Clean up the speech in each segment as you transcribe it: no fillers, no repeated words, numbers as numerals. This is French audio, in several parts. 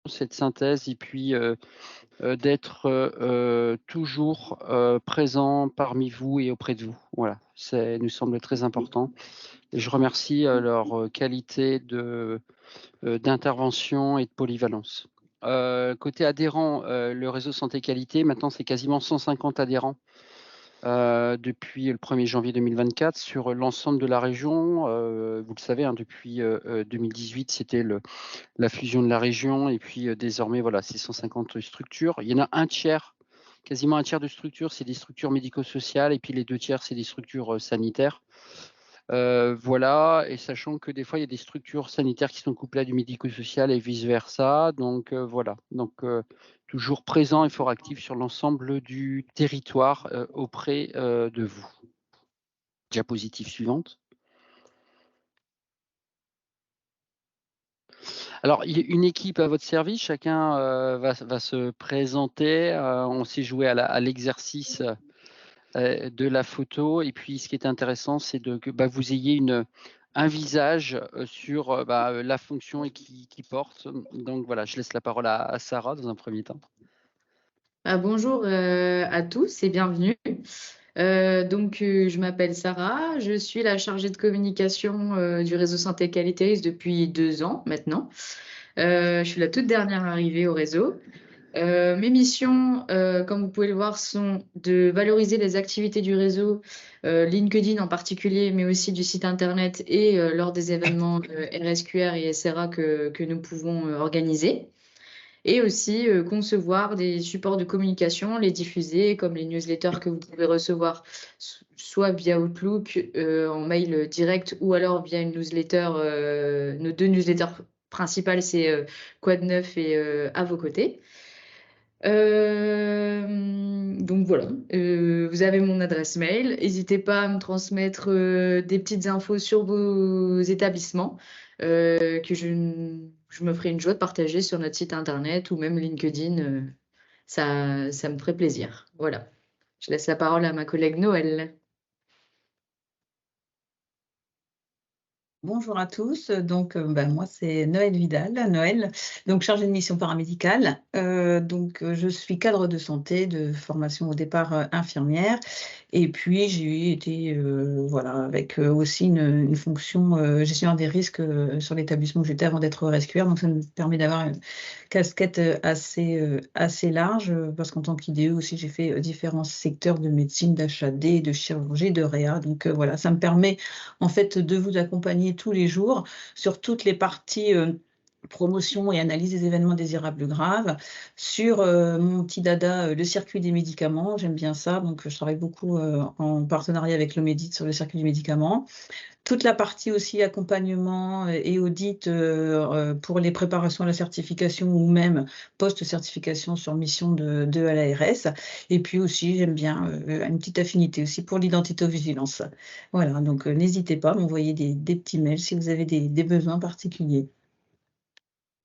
cette synthèse et puis d'être toujours présent parmi vous et auprès de vous. Voilà, ça nous semble très important. Et je remercie leur qualité d'intervention et de polyvalence. Côté adhérents, le réseau santé qualité, maintenant c'est quasiment 150 adhérents depuis le 1er janvier 2024 sur l'ensemble de la région. Vous le savez, hein, depuis 2018, c'était la fusion de la région et puis désormais, voilà, c'est 150 structures. Il y en a un tiers, quasiment un tiers de structures, c'est des structures médico-sociales et puis les 2 tiers, c'est des structures sanitaires. Voilà, et sachant que des fois, il y a des structures sanitaires qui sont couplées à du médico-social et vice versa. Donc voilà, donc toujours présent et fort actif sur l'ensemble du territoire auprès de vous. Diapositive suivante. Alors, il y a une équipe à votre service, chacun va se présenter. On s'est joué à l'exercice de la photo. Et puis, ce qui est intéressant, c'est que vous ayez un visage sur la fonction et qui porte. Donc voilà, je laisse la parole à Sarah dans un premier temps. Bonjour à tous et bienvenue. Je m'appelle Sarah, je suis la chargée de communication du réseau Santé Qualité Risque depuis 2 ans maintenant. Je suis la toute dernière arrivée au réseau. Mes missions, comme vous pouvez le voir, sont de valoriser les activités du réseau, LinkedIn en particulier, mais aussi du site internet et lors des événements RSQR et SRA que nous pouvons organiser. Et aussi concevoir des supports de communication, les diffuser comme les newsletters que vous pouvez recevoir soit via Outlook en mail direct ou alors via une newsletter. Nos 2 newsletters principales, c'est Quoi de neuf et À vos côtés. Donc voilà, vous avez mon adresse mail. N'hésitez pas à me transmettre des petites infos sur vos établissements que je me ferai une joie de partager sur notre site internet ou même LinkedIn. Ça me ferait plaisir. Voilà. Je laisse la parole à ma collègue Noël. Bonjour à tous, moi c'est Noël Vidal, Noël, donc chargée de mission paramédicale. Je suis cadre de santé de formation au départ infirmière et puis j'ai été avec aussi une fonction gestionnaire des risques sur l'établissement où j'étais avant d'être rescueur, donc ça me permet d'avoir une casquette assez large parce qu'en tant qu'IDE aussi j'ai fait différents secteurs de médecine, d'HAD, de chirurgie, de réa, voilà, ça me permet en fait de vous accompagner tous les jours sur toutes les parties promotion et analyse des événements désirables graves, sur mon petit dada, le circuit des médicaments, j'aime bien ça, donc je travaille beaucoup en partenariat avec l'Omedit sur le circuit du médicament. Toute la partie aussi accompagnement et audit pour les préparations à la certification ou même post-certification sur mission de à l'ARS. Et puis aussi, j'aime bien une petite affinité aussi pour l'identité-vigilance. Voilà, donc n'hésitez pas à m'envoyer des petits mails si vous avez des besoins particuliers.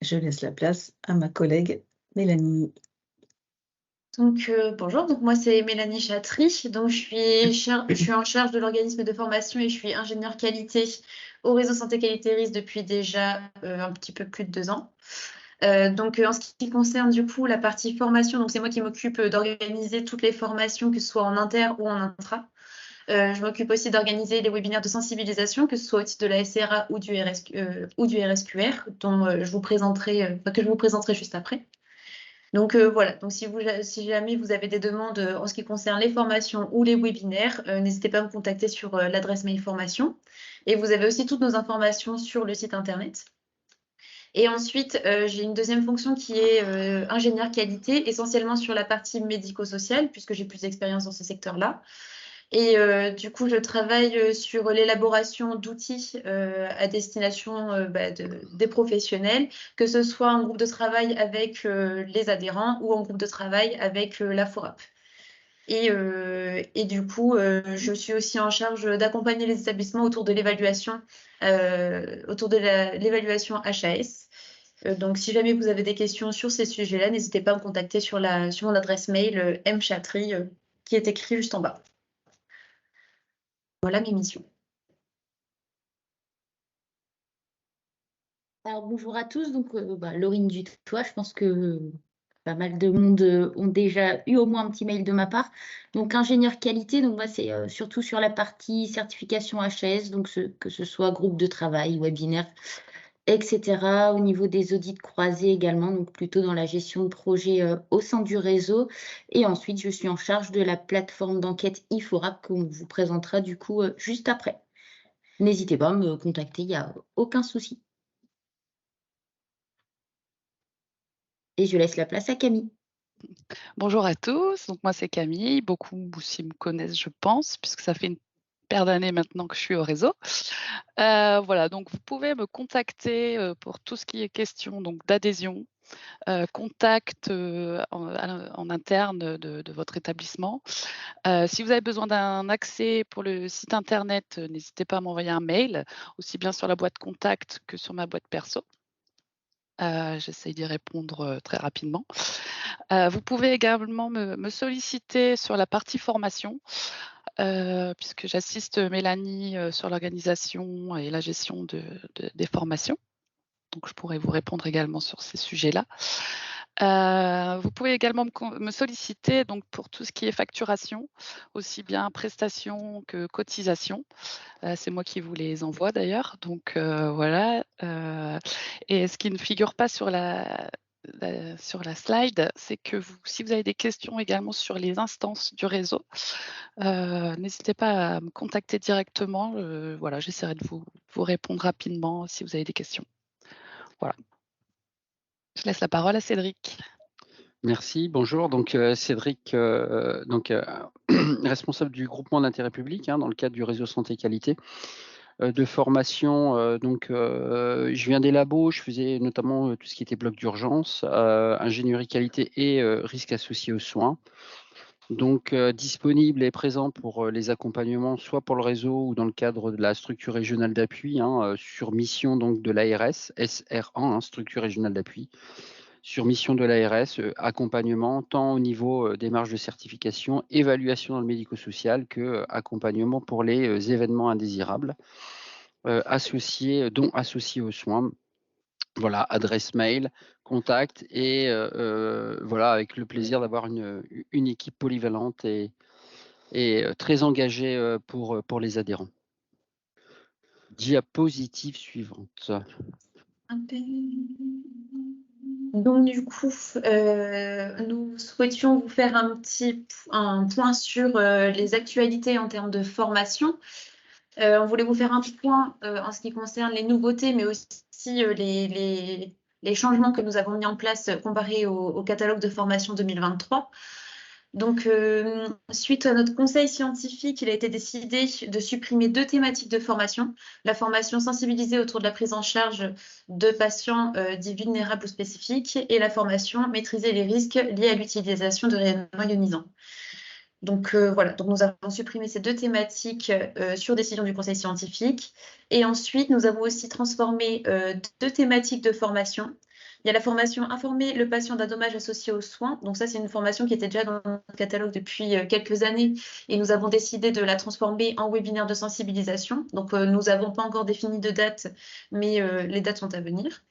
Je laisse la place à ma collègue Mélanie. Bonjour, moi c'est Mélanie Chatry, donc je suis en charge de l'organisme de formation et je suis ingénieure qualité au réseau Santé Qualité Risque depuis déjà un petit peu plus de 2 ans. En ce qui concerne du coup la partie formation, donc c'est moi qui m'occupe d'organiser toutes les formations, que ce soit en inter ou en intra. Je m'occupe aussi d'organiser les webinaires de sensibilisation, que ce soit au titre de la SRA ou du RSQR, dont que je vous présenterai juste après. Voilà, donc si jamais vous avez des demandes en ce qui concerne les formations ou les webinaires, n'hésitez pas à me contacter sur l'adresse mail formation. Et vous avez aussi toutes nos informations sur le site internet. Et ensuite, j'ai une deuxième fonction qui est ingénieur qualité, essentiellement sur la partie médico-sociale, puisque j'ai plus d'expérience dans ce secteur-là. Et du coup, je travaille sur l'élaboration d'outils à destination des professionnels, que ce soit en groupe de travail avec les adhérents ou en groupe de travail avec la FORAP. Et du coup, je suis aussi en charge d'accompagner les établissements autour de l'évaluation, l'évaluation HAS. Donc, si jamais vous avez des questions sur ces sujets-là, n'hésitez pas à me contacter sur mon adresse mail mchatry qui est écrit juste en bas. Voilà mes missions. Alors, bonjour à tous. Donc, Laurine Dutoit, je pense que pas mal de monde ont déjà eu au moins un petit mail de ma part. Donc, ingénieur qualité, donc moi, c'est surtout sur la partie certification HS, donc que ce soit groupe de travail, webinaire, etc. Au niveau des audits croisés également, donc plutôt dans la gestion de projet au sein du réseau. Et ensuite, je suis en charge de la plateforme d'enquête IFORAP qu'on vous présentera du coup juste après. N'hésitez pas à me contacter, il n'y a aucun souci. Et je laisse la place à Camille. Bonjour à tous, donc moi c'est Camille, beaucoup aussi me connaissent je pense, puisque ça fait une paire d'années maintenant que je suis au réseau. Voilà, donc vous pouvez me contacter pour tout ce qui est question d'adhésion, contact en interne de votre établissement. Si vous avez besoin d'un accès pour le site internet, n'hésitez pas à m'envoyer un mail, aussi bien sur la boîte contact que sur ma boîte perso. J'essaye d'y répondre très rapidement. Vous pouvez également me solliciter sur la partie formation, puisque j'assiste Mélanie sur l'organisation et la gestion des formations. Donc, je pourrais vous répondre également sur ces sujets-là. Vous pouvez également me solliciter donc, pour tout ce qui est facturation, aussi bien prestations que cotisations. C'est moi qui vous les envoie d'ailleurs. Donc voilà. Et ce qui ne figure pas sur la slide, c'est que si vous avez des questions également sur les instances du réseau, n'hésitez pas à me contacter directement. Voilà, j'essaierai de vous répondre rapidement si vous avez des questions. Voilà. Je laisse la parole à Cédric. Merci, bonjour. Donc Cédric, responsable du groupement d'intérêt public dans le cadre du réseau santé qualité de formation. Je viens des labos, je faisais notamment tout ce qui était bloc d'urgence, ingénierie qualité et risques associés aux soins. Donc disponible et présent pour les accompagnements, soit pour le réseau ou dans le cadre de la structure régionale d'appui, sur mission donc de l'ARS, SR1, structure régionale d'appui. Sur mission de l'ARS, accompagnement tant au niveau démarche de certification, évaluation dans le médico-social que accompagnement pour les événements indésirables, dont associés aux soins. Voilà, adresse mail, contact et voilà, avec le plaisir d'avoir une équipe polyvalente et très engagée pour les adhérents. Diapositive suivante. Donc du coup, nous souhaitions vous faire un point sur les actualités en termes de formation. On voulait vous faire un point en ce qui concerne les nouveautés, mais aussi les changements que nous avons mis en place comparé au catalogue de formation 2023. Donc, suite à notre conseil scientifique, il a été décidé de supprimer 2 thématiques de formation. La formation sensibilisée autour de la prise en charge de patients dits vulnérables ou spécifiques et la formation maîtriser les risques liés à l'utilisation de rayonnements ionisants. Donc voilà, donc nous avons supprimé ces 2 thématiques sur décision du conseil scientifique. Et ensuite, nous avons aussi transformé 2 thématiques de formation. Il y a la formation informer le patient d'un dommage associé aux soins. Donc ça, c'est une formation qui était déjà dans notre catalogue depuis quelques années. Et nous avons décidé de la transformer en webinaire de sensibilisation. Donc nous n'avons pas encore défini de date, mais les dates sont à venir.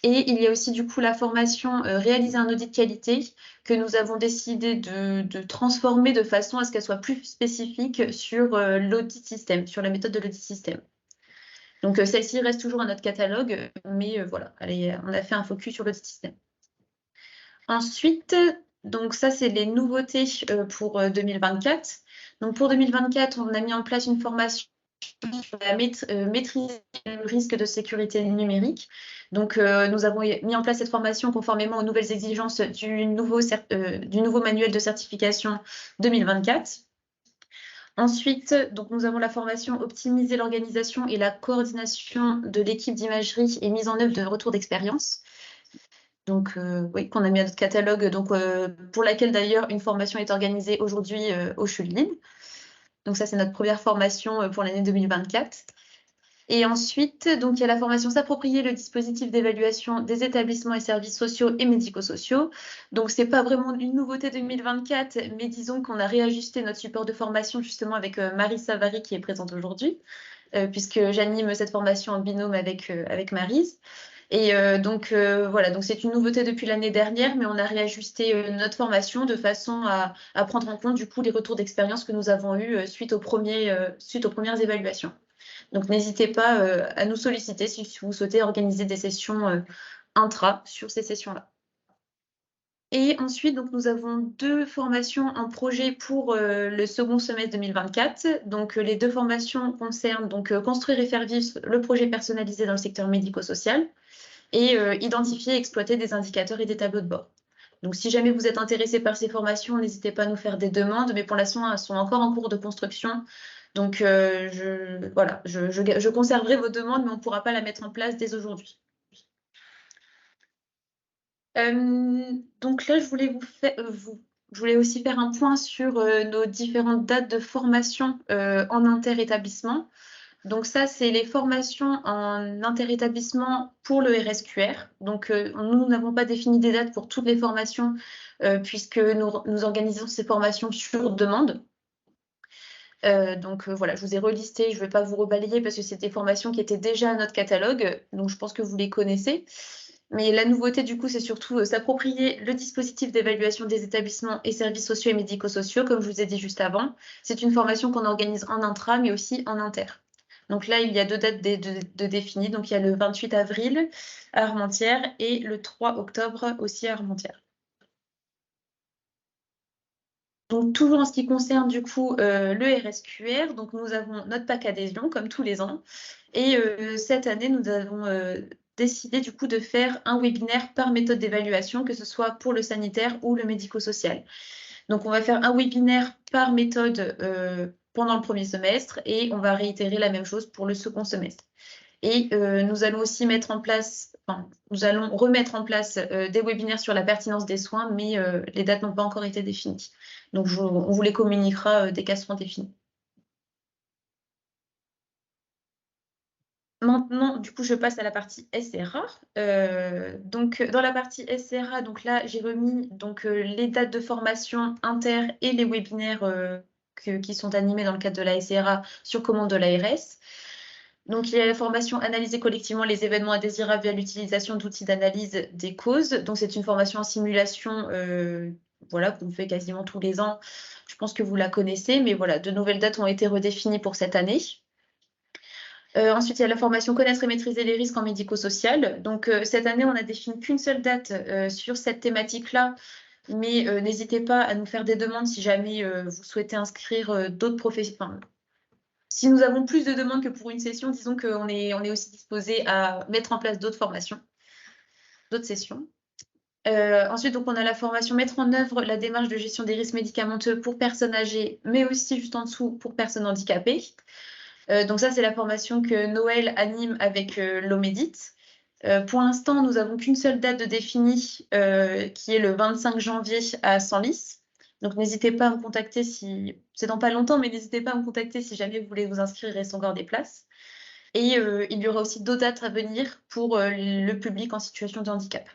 Et il y a aussi du coup la formation réaliser un audit de qualité que nous avons décidé de transformer de façon à ce qu'elle soit plus spécifique sur l'audit système, sur la méthode de l'audit système. Donc celle-ci reste toujours à notre catalogue, mais voilà, on a fait un focus sur l'audit système. Ensuite, donc ça c'est les nouveautés pour 2024. Donc pour 2024, on a mis en place une formation sur la maîtriser le risque de sécurité numérique. Donc, nous avons mis en place cette formation conformément aux nouvelles exigences du nouveau manuel de certification 2024. Ensuite, donc, nous avons la formation optimiser l'organisation et la coordination de l'équipe d'imagerie et mise en œuvre de retour d'expérience. Donc, oui, qu'on a mis à notre catalogue, donc, pour laquelle d'ailleurs une formation est organisée aujourd'hui au Chulib. Donc ça, c'est notre première formation pour l'année 2024. Et ensuite, donc, il y a la formation s'approprier le dispositif d'évaluation des établissements et services sociaux et médico-sociaux. Donc, ce n'est pas vraiment une nouveauté 2024, mais disons qu'on a réajusté notre support de formation justement avec Marie Savary qui est présente aujourd'hui, puisque j'anime cette formation en binôme avec Maryse. Et donc voilà, donc c'est une nouveauté depuis l'année dernière, mais on a réajusté notre formation de façon à prendre en compte du coup les retours d'expérience que nous avons eus suite aux premières évaluations. Donc n'hésitez pas à nous solliciter si vous souhaitez organiser des sessions intra sur ces sessions-là. Et ensuite, donc, nous avons 2 formations en projet pour le second semestre 2024. Donc, les 2 formations concernent donc, construire et faire vivre le projet personnalisé dans le secteur médico-social et identifier et exploiter des indicateurs et des tableaux de bord. Donc, si jamais vous êtes intéressé par ces formations, n'hésitez pas à nous faire des demandes, mais pour l'instant, elles sont encore en cours de construction. Donc, je conserverai vos demandes, mais on ne pourra pas la mettre en place dès aujourd'hui. Donc là, je voulais aussi faire un point sur nos différentes dates de formation en inter-établissement. Donc ça, c'est les formations en inter-établissement pour le RSQR. Donc nous n'avons pas défini des dates pour toutes les formations puisque nous organisons ces formations sur demande. Voilà, je vous ai relisté, je ne vais pas vous rebalayer parce que c'est des formations qui étaient déjà à notre catalogue, donc je pense que vous les connaissez. Mais la nouveauté, du coup, c'est surtout s'approprier le dispositif d'évaluation des établissements et services sociaux et médico-sociaux, comme je vous ai dit juste avant. C'est une formation qu'on organise en intra, mais aussi en inter. Donc là, il y a 2 dates de définies. Donc il y a le 28 avril à Armentières et le 3 octobre aussi à Armentières. Donc toujours en ce qui concerne du coup le RSQR, donc nous avons notre pack adhésion comme tous les ans. Et cette année, nous avons décidé du coup de faire un webinaire par méthode d'évaluation, que ce soit pour le sanitaire ou le médico-social. Donc on va faire un webinaire par méthode pendant le premier semestre et on va réitérer la même chose pour le second semestre. Et nous allons aussi nous allons remettre en place des webinaires sur la pertinence des soins, mais les dates n'ont pas encore été définies. Donc on vous les communiquera dès qu'elles seront définies. Maintenant, du coup, je passe à la partie SRA. Donc, dans la partie SRA, donc là, j'ai remis donc, les dates de formation inter et les webinaires qui sont animés dans le cadre de la SRA sur commande de l'ARS. Donc, il y a la formation analyser collectivement les événements indésirables via l'utilisation d'outils d'analyse des causes. Donc, c'est une formation en simulation voilà, qu'on fait quasiment tous les ans. Je pense que vous la connaissez, mais voilà, de nouvelles dates ont été redéfinies pour cette année. Ensuite, il y a la formation connaître et maîtriser les risques en médico-social. Donc, cette année, on n'a défini qu'une seule date sur cette thématique-là, mais n'hésitez pas à nous faire des demandes si jamais vous souhaitez inscrire d'autres professions. Enfin, si nous avons plus de demandes que pour une session, disons qu'on est aussi disposé à mettre en place d'autres formations, d'autres sessions. Ensuite, donc, on a la formation mettre en œuvre la démarche de gestion des risques médicamenteux pour personnes âgées, mais aussi juste en dessous pour personnes handicapées. Donc ça, c'est la formation que Noël anime avec l'Omédit. Pour l'instant, nous n'avons qu'une seule date de définie, qui est le 25 janvier à Senlis. Donc n'hésitez pas à me contacter si... C'est dans pas longtemps, mais n'hésitez pas à me contacter si jamais vous voulez vous inscrire, il reste encore des places. Et il y aura aussi d'autres dates à venir pour le public en situation de handicap.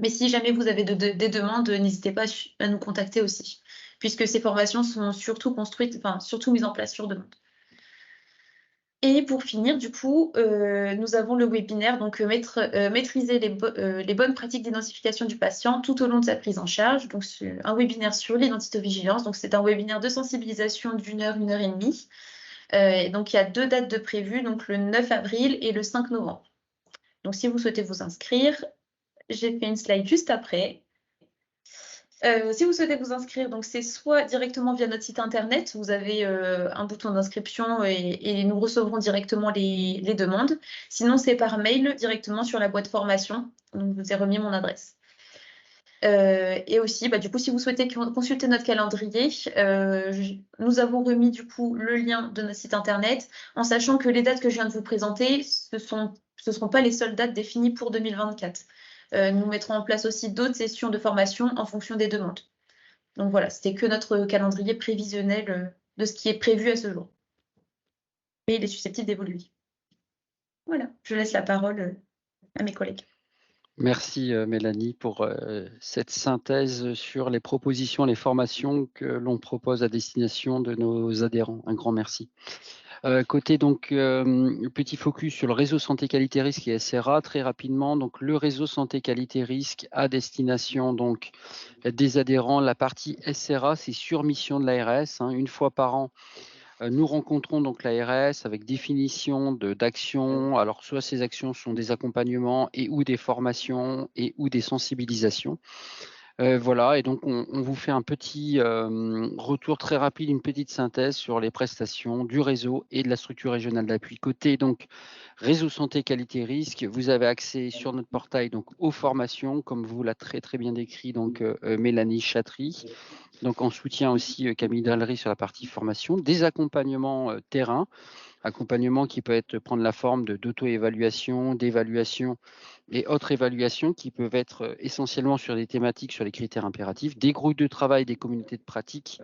Mais si jamais vous avez des demandes, n'hésitez pas à nous contacter aussi, puisque ces formations sont surtout mises en place sur demande. Et pour finir, du coup, nous avons le webinaire, donc maîtriser les bonnes pratiques d'identification du patient tout au long de sa prise en charge. Donc, c'est un webinaire sur l'identitovigilance. Donc, c'est un webinaire de sensibilisation d'1 heure, 1 heure et demie. Donc, il y a 2 dates de prévues, donc le 9 avril et le 5 novembre. Donc, si vous souhaitez vous inscrire, j'ai fait une slide juste après. Si vous souhaitez vous inscrire, donc c'est soit directement via notre site internet, vous avez un bouton d'inscription et nous recevrons directement les demandes. Sinon, c'est par mail directement sur la boîte formation. Donc, je vous ai remis mon adresse. Et aussi, du coup, si vous souhaitez consulter notre calendrier, nous avons remis du coup le lien de notre site internet, en sachant que les dates que je viens de vous présenter, ce seront pas les seules dates définies pour 2024. Nous mettrons en place aussi d'autres sessions de formation en fonction des demandes. Donc voilà, c'était que notre calendrier prévisionnel de ce qui est prévu à ce jour. Mais il est susceptible d'évoluer. Voilà, je laisse la parole à mes collègues. Merci Mélanie pour cette synthèse sur les propositions, les formations que l'on propose à destination de nos adhérents. Un grand merci. Côté donc petit focus sur le réseau santé qualité risque et SRA très rapidement. Donc le réseau santé qualité risque à destination donc des adhérents. La partie SRA, c'est sur mission de l'ARS, une fois par an. Nous rencontrons donc l'ARS avec définition d'actions. Alors, soit ces actions sont des accompagnements et ou des formations et ou des sensibilisations. Voilà, et donc on vous fait un petit retour très rapide, une petite synthèse sur les prestations du réseau et de la structure régionale d'appui. Côté donc réseau santé qualité risque, vous avez accès sur notre portail donc aux formations, comme vous l'a très très bien décrit donc Mélanie Chatry. Donc en soutien aussi Camille Dallery sur la partie formation, des accompagnements terrain, accompagnement qui peut prendre la forme d'auto-évaluation, d'évaluation et autres évaluations qui peuvent être essentiellement sur des thématiques, sur les critères impératifs, des groupes de travail, des communautés de pratique,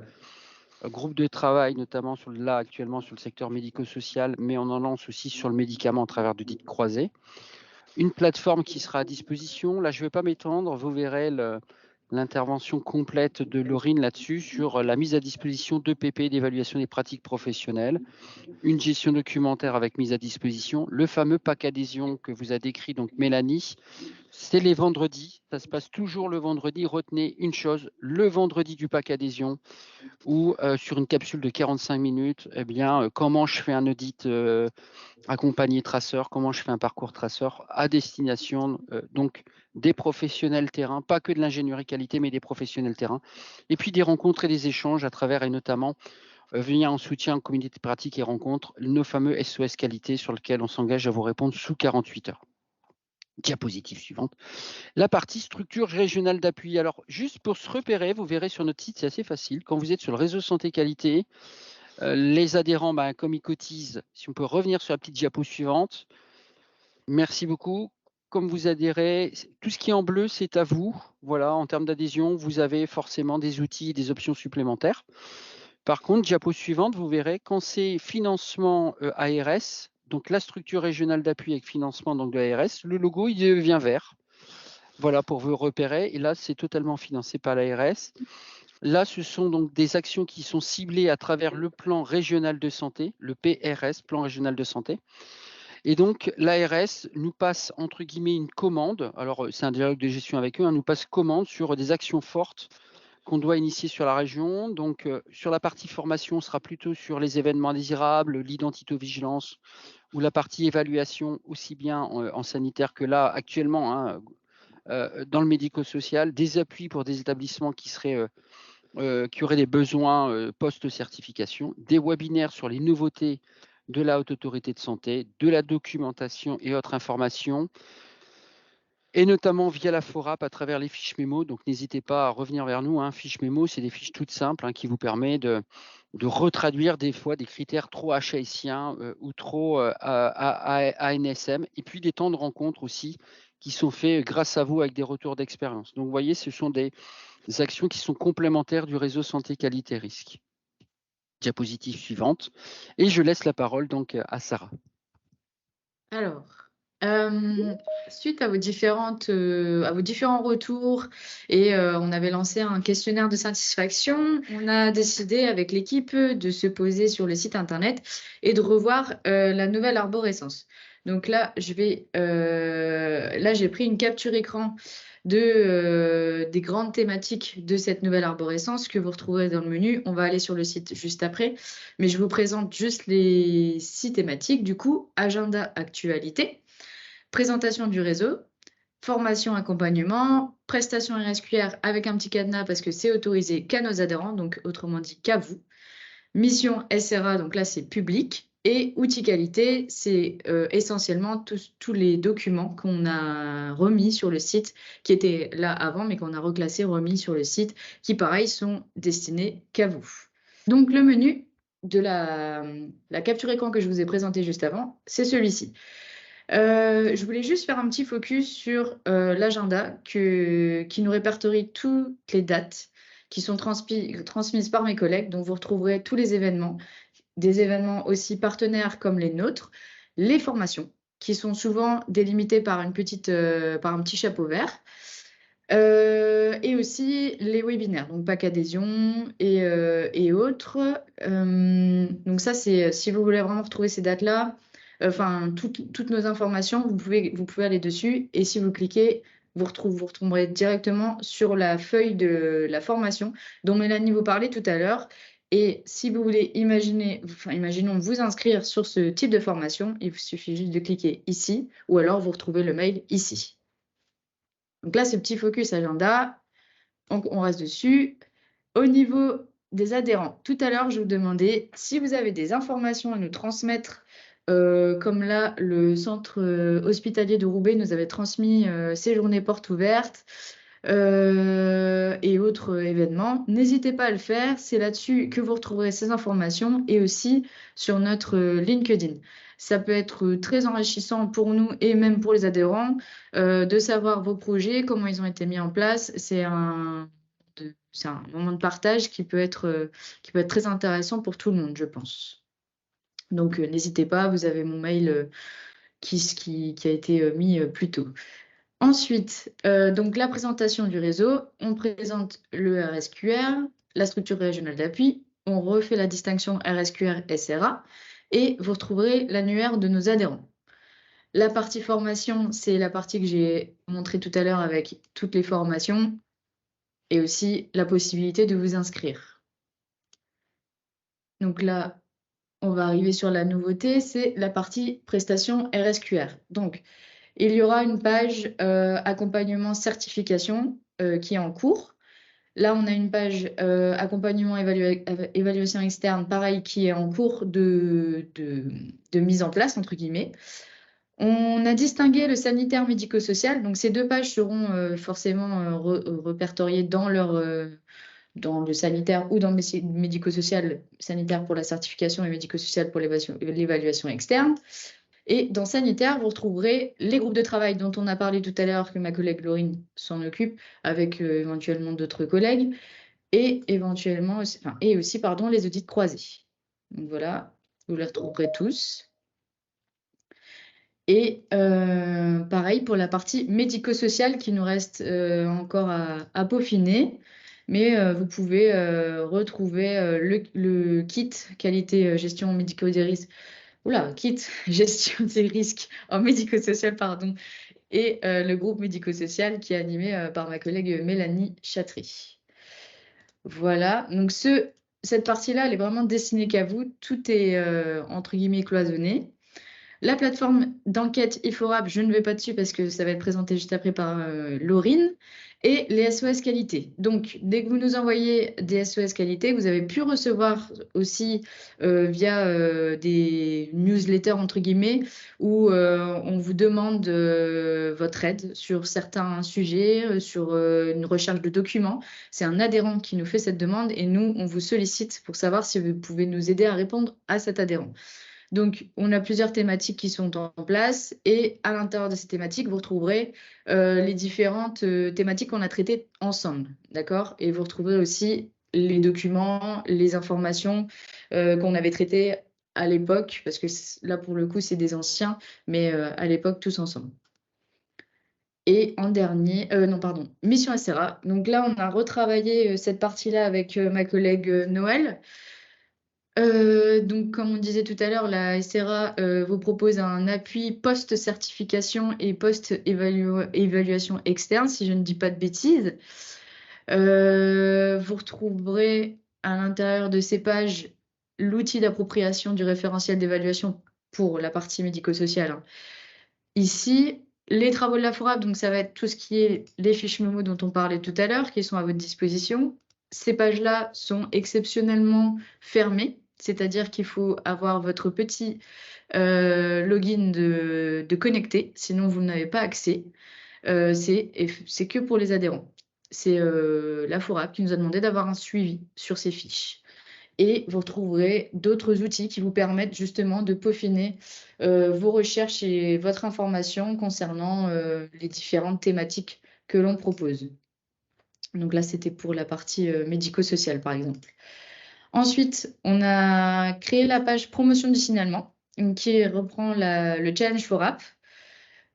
groupes de travail notamment là actuellement sur le secteur médico-social, mais on en lance aussi sur le médicament à travers de dites croisées. Une plateforme qui sera à disposition, là je ne vais pas m'étendre, vous verrez l'intervention complète de Laurine là-dessus sur la mise à disposition d'EPP, d'évaluation des pratiques professionnelles, une gestion documentaire avec mise à disposition, le fameux pack adhésion que vous a décrit donc Mélanie, c'est les vendredis, ça se passe toujours le vendredi. Retenez une chose, le vendredi du pack adhésion ou sur une capsule de 45 minutes, eh bien, comment je fais un audit accompagné traceur, comment je fais un parcours traceur à destination donc des professionnels terrain, pas que de l'ingénierie qualité, mais des professionnels terrain, et puis des rencontres et des échanges à travers et notamment venir en soutien aux communautés de pratique et rencontres, nos fameux SOS qualité sur lesquels on s'engage à vous répondre sous 48 heures. Diapositive suivante. La partie structure régionale d'appui. Alors, juste pour se repérer, vous verrez sur notre site, c'est assez facile. Quand vous êtes sur le réseau santé qualité, les adhérents, comme ils cotisent, si on peut revenir sur la petite diapo suivante. Merci beaucoup. Comme vous adhérez, tout ce qui est en bleu, c'est à vous. Voilà, en termes d'adhésion, vous avez forcément des outils et des options supplémentaires. Par contre, diapo suivante, vous verrez, quand c'est financement ARS, donc la structure régionale d'appui avec financement donc de l'ARS, le logo, il devient vert. Voilà, pour vous repérer. Et là, c'est totalement financé par l'ARS. Là, ce sont donc des actions qui sont ciblées à travers le plan régional de santé, le PRS, plan régional de santé. Et donc, l'ARS nous passe, entre guillemets, une commande. Alors, c'est un dialogue de gestion avec eux, nous passe commande sur des actions fortes qu'on doit initier sur la région. Donc, sur la partie formation, on sera plutôt sur les événements indésirables, l'identito-vigilance ou la partie évaluation, aussi bien en sanitaire que là, actuellement, dans le médico-social, des appuis pour des établissements qui auraient des besoins post-certification, des webinaires sur les nouveautés de la Haute Autorité de Santé, de la documentation et autres informations, et notamment via la FORAP à travers les fiches mémo. Donc, n'hésitez pas à revenir vers nous. Fiches mémo, c'est des fiches toutes simples qui vous permettent de retraduire des fois des critères trop HASiens ou trop ANSM, et puis des temps de rencontre aussi qui sont faits grâce à vous avec des retours d'expérience. Donc, vous voyez, ce sont des actions qui sont complémentaires du réseau santé qualité risque. Diapositive suivante. Et je laisse la parole donc à Sarah. Alors, suite à vos différents retours et on avait lancé un questionnaire de satisfaction, on a décidé avec l'équipe de se poser sur le site internet et de revoir la nouvelle arborescence. Donc là, j'ai pris une capture écran des grandes thématiques de cette nouvelle arborescence que vous retrouverez dans le menu. On va aller sur le site juste après, mais je vous présente juste les 6 thématiques. Du coup, agenda actualité, présentation du réseau, formation accompagnement, prestation RSQR avec un petit cadenas parce que c'est autorisé qu'à nos adhérents, donc autrement dit qu'à vous. Mission SRA, donc là c'est public. Et outils qualité, c'est essentiellement tous les documents qu'on a remis sur le site, qui étaient là avant, mais qu'on a reclassés, remis sur le site, qui pareil sont destinés qu'à vous. Donc le menu de la capture écran que je vous ai présenté juste avant, c'est celui-ci. Je voulais juste faire un petit focus sur l'agenda qui nous répertorie toutes les dates qui sont transmises par mes collègues. Donc vous retrouverez tous les événements, des événements aussi partenaires comme les nôtres, les formations. qui sont souvent délimités par un petit chapeau vert. Et aussi les webinaires, donc pack adhésion et autres. Donc ça, c'est si vous voulez vraiment retrouver ces dates-là, enfin toutes nos informations, vous pouvez aller dessus. Et si vous cliquez, vous retrouverez directement sur la feuille de la formation dont Mélanie vous parlait tout à l'heure. Et si vous voulez imaginons vous inscrire sur ce type de formation, il vous suffit juste de cliquer ici, ou alors vous retrouvez le mail ici. Donc là, ce petit focus agenda, on reste dessus. Au niveau des adhérents, tout à l'heure, je vous demandais si vous avez des informations à nous transmettre, comme là, le centre hospitalier de Roubaix nous avait transmis ses journées portes ouvertes et autres événements. N'hésitez pas à le faire, c'est là-dessus que vous retrouverez ces informations et aussi sur notre LinkedIn. Ça peut être très enrichissant pour nous et même pour les adhérents de savoir vos projets, comment ils ont été mis en place. C'est un moment de partage qui peut être très intéressant pour tout le monde, je pense. Donc, n'hésitez pas, vous avez mon mail qui a été mis plus tôt. Ensuite, donc la présentation du réseau, on présente le RSQR, la structure régionale d'appui, on refait la distinction RSQR-SRA et vous retrouverez l'annuaire de nos adhérents. La partie formation, c'est la partie que j'ai montrée tout à l'heure avec toutes les formations et aussi la possibilité de vous inscrire. Donc là, on va arriver sur la nouveauté, c'est la partie prestation RSQR. Donc, il y aura une page accompagnement certification qui est en cours. Là, on a une page accompagnement évaluation externe, pareil, qui est en cours de mise en place, entre guillemets. On a distingué le sanitaire médico-social. Donc, ces deux pages seront forcément répertoriées dans le sanitaire ou dans le médico-social, sanitaire pour la certification et médico-social pour l'évaluation externe. Et dans sanitaire, vous retrouverez les groupes de travail dont on a parlé tout à l'heure, que ma collègue Laurine s'en occupe, avec éventuellement d'autres collègues, et éventuellement aussi, les audits croisés. Donc voilà, vous les retrouverez tous. Et pareil pour la partie médico-sociale qui nous reste encore à peaufiner. Mais vous pouvez retrouver le kit qualité gestion médico des risques. Oula, kit gestion des risques en médico-social, pardon, et le groupe médico-social qui est animé par ma collègue Mélanie Chatry. Voilà, donc cette partie-là, elle est vraiment destinée qu'à vous. Tout est entre guillemets cloisonné. La plateforme d'enquête IFORAP, je ne vais pas dessus parce que ça va être présenté juste après par Laurine. Et les SOS qualité. Donc, dès que vous nous envoyez des SOS qualité, vous avez pu recevoir aussi via des newsletters, entre guillemets, où on vous demande votre aide sur certains sujets, sur une recherche de documents. C'est un adhérent qui nous fait cette demande et nous, on vous sollicite pour savoir si vous pouvez nous aider à répondre à cet adhérent. Donc, on a plusieurs thématiques qui sont en place et à l'intérieur de ces thématiques, vous retrouverez les différentes thématiques qu'on a traitées ensemble, d'accord? Et vous retrouverez aussi les documents, les informations qu'on avait traitées à l'époque, parce que là, pour le coup, c'est des anciens, mais à l'époque, tous ensemble. Et en dernier, mission SRA. Donc là, on a retravaillé cette partie-là avec ma collègue Noël. Donc, comme on disait tout à l'heure, la SRA vous propose un appui post-certification et post-évaluation externe, si je ne dis pas de bêtises. Vous retrouverez à l'intérieur de ces pages l'outil d'appropriation du référentiel d'évaluation pour la partie médico-sociale. Ici, les travaux de la FORAP, donc ça va être tout ce qui est les fiches mémo dont on parlait tout à l'heure, qui sont à votre disposition. Ces pages-là sont exceptionnellement fermées, c'est-à-dire qu'il faut avoir votre petit login de connecté, sinon vous n'avez pas accès. C'est que pour les adhérents. C'est la FORAP qui nous a demandé d'avoir un suivi sur ces fiches. Et vous retrouverez d'autres outils qui vous permettent justement de peaufiner vos recherches et votre information concernant les différentes thématiques que l'on propose. Donc là, c'était pour la partie médico-sociale, par exemple. Ensuite, on a créé la page promotion du signalement. qui reprend le Challenge for App.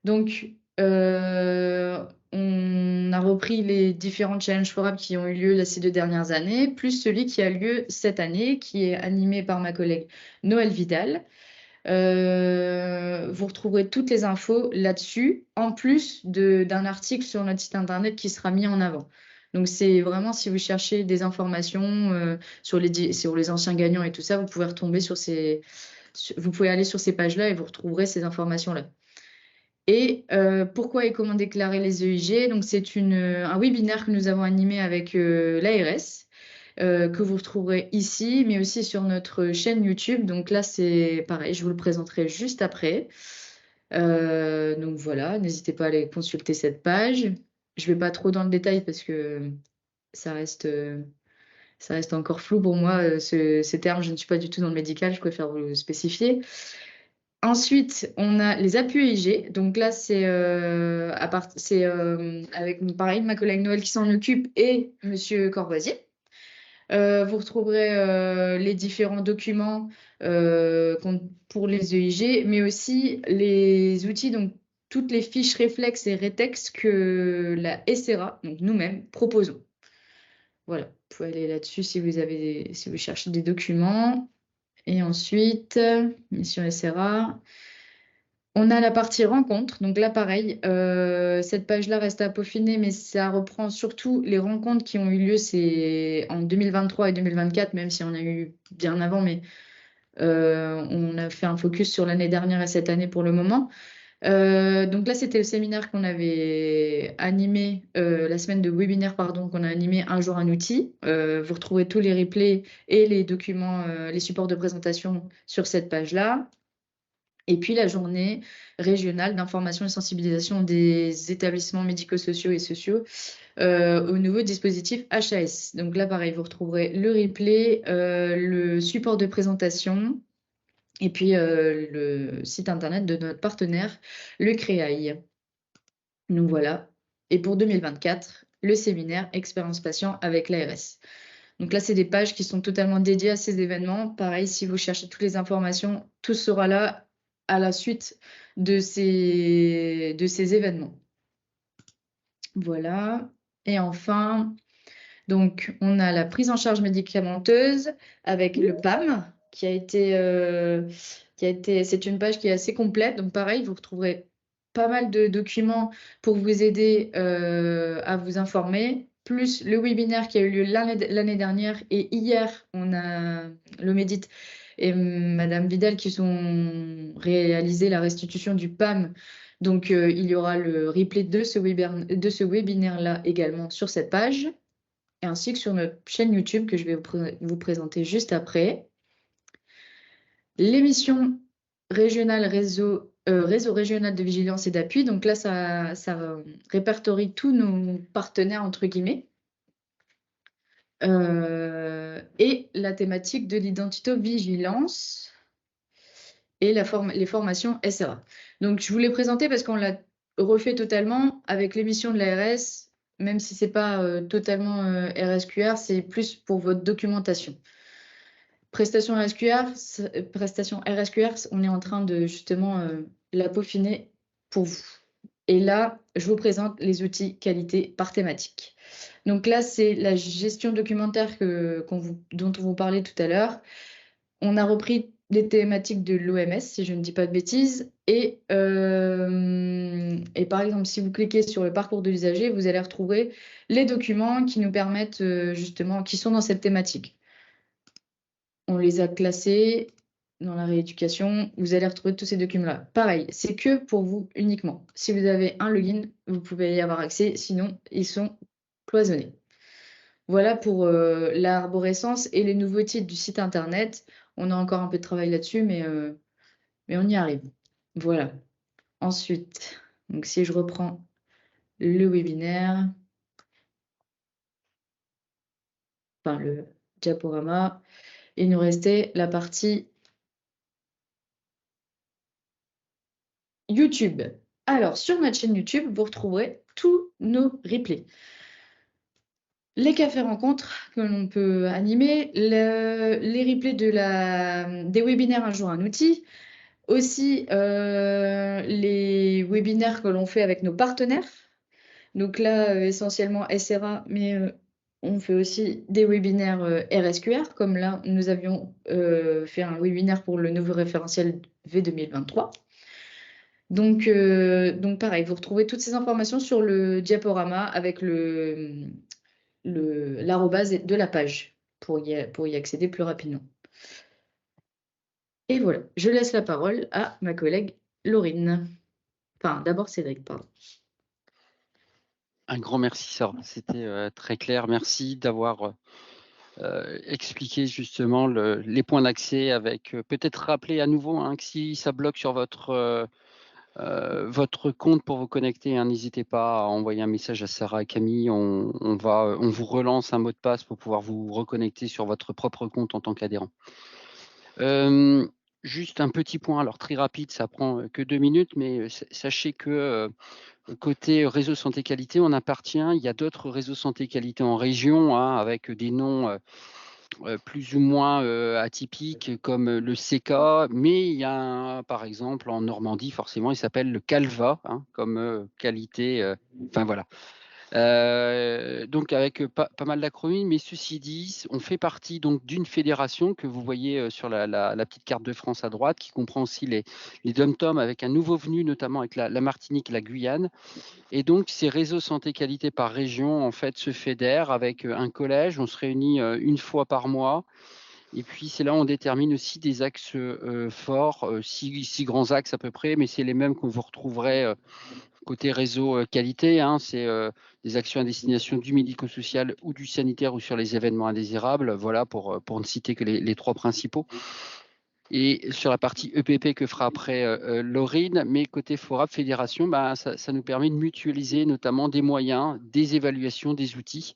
Donc, on a repris les différents Challenge for App qui ont eu lieu ces 2 dernières années, plus celui qui a lieu cette année, qui est animé par ma collègue Noël Vidal. Vous retrouverez toutes les infos là-dessus, en plus d'un article sur notre site internet qui sera mis en avant. Donc, c'est vraiment, si vous cherchez des informations sur les anciens gagnants et tout ça, vous pouvez retomber vous pouvez aller sur ces pages-là et vous retrouverez ces informations-là. Et pourquoi et comment déclarer les EIG? Donc, c'est un webinaire que nous avons animé avec l'ARS, que vous retrouverez ici, mais aussi sur notre chaîne YouTube. Donc là, c'est pareil, je vous le présenterai juste après. Donc voilà, n'hésitez pas à aller consulter cette page. Je ne vais pas trop dans le détail parce que ça reste encore flou pour moi, ces termes. Je ne suis pas du tout dans le médical, je préfère vous le spécifier. Ensuite, on a les appuis EIG. Donc là, c'est avec pareil ma collègue Noël qui s'en occupe et Monsieur Corvoisier. Vous retrouverez les différents documents pour les EIG, mais aussi les outils, donc toutes les fiches réflexes et rétex que la SRA, donc nous-mêmes, proposons. Voilà, vous pouvez aller là-dessus si vous cherchez des documents. Et ensuite, mission SRA. On a la partie rencontres. Donc là, pareil, cette page-là reste à peaufiner, mais ça reprend surtout les rencontres qui ont eu lieu en 2023 et 2024, même si on a eu bien avant, mais on a fait un focus sur l'année dernière et cette année pour le moment. Donc là, c'était le séminaire qu'on avait animé, la semaine de webinaire, pardon, qu'on a animé un jour un outil. Vous retrouvez tous les replays et les documents, les supports de présentation sur cette page-là. Et puis la journée régionale d'information et sensibilisation des établissements médico-sociaux et sociaux au nouveau dispositif HAS. Donc là, pareil, vous retrouverez le replay, le support de présentation et puis le site internet de notre partenaire, le CREAI. Donc voilà. Et pour 2024, le séminaire Expérience patient avec l'ARS. Donc là, c'est des pages qui sont totalement dédiées à ces événements. Pareil, si vous cherchez toutes les informations, tout sera là à la suite de ces événements. Voilà. Et enfin, donc, on a la prise en charge médicamenteuse avec le PAM, c'est une page qui est assez complète. Donc, pareil, vous retrouverez pas mal de documents pour vous aider à vous informer, plus le webinaire qui a eu lieu l'année dernière. Et hier, on a le Médit et Madame Vidal qui ont réalisé la restitution du PAM. Donc, il y aura le replay de ce webinaire-là également sur cette page, ainsi que sur notre chaîne YouTube que je vais vous présenter juste après. L'émission régionale réseau régional de vigilance et d'appui. Donc là, ça répertorie tous nos partenaires, entre guillemets. Et la thématique de l'identito-vigilance et les formations SRA. Donc, je vous l'ai présenté parce qu'on l'a refait totalement avec l'émission de l'ARS, même si ce n'est pas totalement RSQR, c'est plus pour votre documentation. Prestation RSQR, on est en train de justement la peaufiner pour vous. Et là, je vous présente les outils qualité par thématique. Donc là, c'est la gestion documentaire dont on vous parlait tout à l'heure. On a repris les thématiques de l'OMS, si je ne dis pas de bêtises. Et par exemple, si vous cliquez sur le parcours de l'usager, vous allez retrouver les documents qui nous permettent justement, qui sont dans cette thématique. On les a classés dans la rééducation. Vous allez retrouver tous ces documents-là. Pareil, c'est que pour vous uniquement. Si vous avez un login, vous pouvez y avoir accès. Sinon, ils sont cloisonnés. Voilà pour l'arborescence et les nouveautés du site internet. On a encore un peu de travail là-dessus, mais on y arrive. Voilà. Ensuite, donc si je reprends le webinaire, enfin le diaporama, il nous restait la partie YouTube. Alors, sur notre chaîne YouTube, vous retrouverez tous nos replays. Les cafés rencontres que l'on peut animer, les replays des webinaires Un jour un outil, Aussi, les webinaires que l'on fait avec nos partenaires. Donc là, essentiellement SRA, mais on fait aussi des webinaires RSQR, comme là, nous avions fait un webinaire pour le nouveau référentiel V 2023. Donc pareil, vous retrouvez toutes ces informations sur le diaporama avec l'arrobase de la page pour y accéder plus rapidement. Et voilà, je laisse la parole à ma collègue Laurine. Enfin, d'abord Cédric, pardon. Un grand merci, Sarah. C'était très clair. Merci d'avoir expliqué justement les points d'accès avec peut-être rappeler à nouveau que si ça bloque sur votre compte pour vous connecter, n'hésitez pas à envoyer un message à Sarah et Camille. On vous relance un mot de passe pour pouvoir vous reconnecter sur votre propre compte en tant qu'adhérent. Juste un petit point, alors très rapide, ça prend que 2 minutes, mais sachez que côté réseau santé qualité, on appartient. Il y a d'autres réseaux santé qualité en région avec des noms plus ou moins atypiques comme le CK, mais il y a par exemple en Normandie, forcément, il s'appelle le CALVA, comme qualité. Enfin voilà. Donc avec pas mal d'acronymes, mais ceci dit, on fait partie donc d'une fédération que vous voyez sur la petite carte de France à droite, qui comprend aussi les DOM-TOM avec un nouveau venu, notamment avec la Martinique et la Guyane. Et donc ces réseaux santé qualité par région en fait se fédèrent avec un collège. On se réunit une fois par mois. Et puis c'est là où on détermine aussi des axes forts, 6 grands axes à peu près, mais c'est les mêmes que vous retrouverez côté réseau qualité, c'est des actions à destination du médico-social ou du sanitaire ou sur les événements indésirables. Voilà, pour ne citer que les 3 principaux. Et sur la partie EPP que fera après Laurine, mais côté FORAP Fédération, ça nous permet de mutualiser notamment des moyens, des évaluations, des outils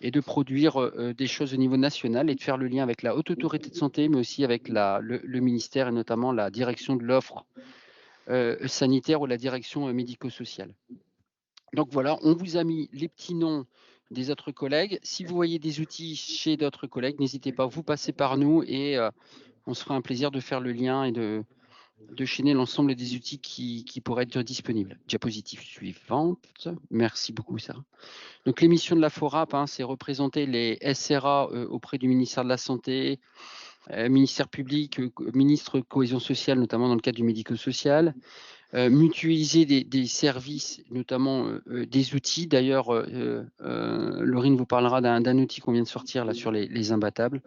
et de produire des choses au niveau national et de faire le lien avec la Haute Autorité de Santé, mais aussi avec le ministère et notamment la direction de l'offre sanitaire ou la direction médico-sociale. Donc voilà, on vous a mis les petits noms des autres collègues. Si vous voyez des outils chez d'autres collègues, n'hésitez pas, vous passez par nous et on se fera un plaisir de faire le lien et de chaîner l'ensemble des outils qui pourraient être disponibles. Diapositive suivante. Merci beaucoup, Sarah. Donc les missions de la FORAP, c'est représenter les SRA auprès du ministère de la Santé, ministère public, ministre cohésion sociale, notamment dans le cadre du médico-social, mutualiser des services, notamment des outils. D'ailleurs, Laurine vous parlera d'un outil qu'on vient de sortir là sur les imbattables.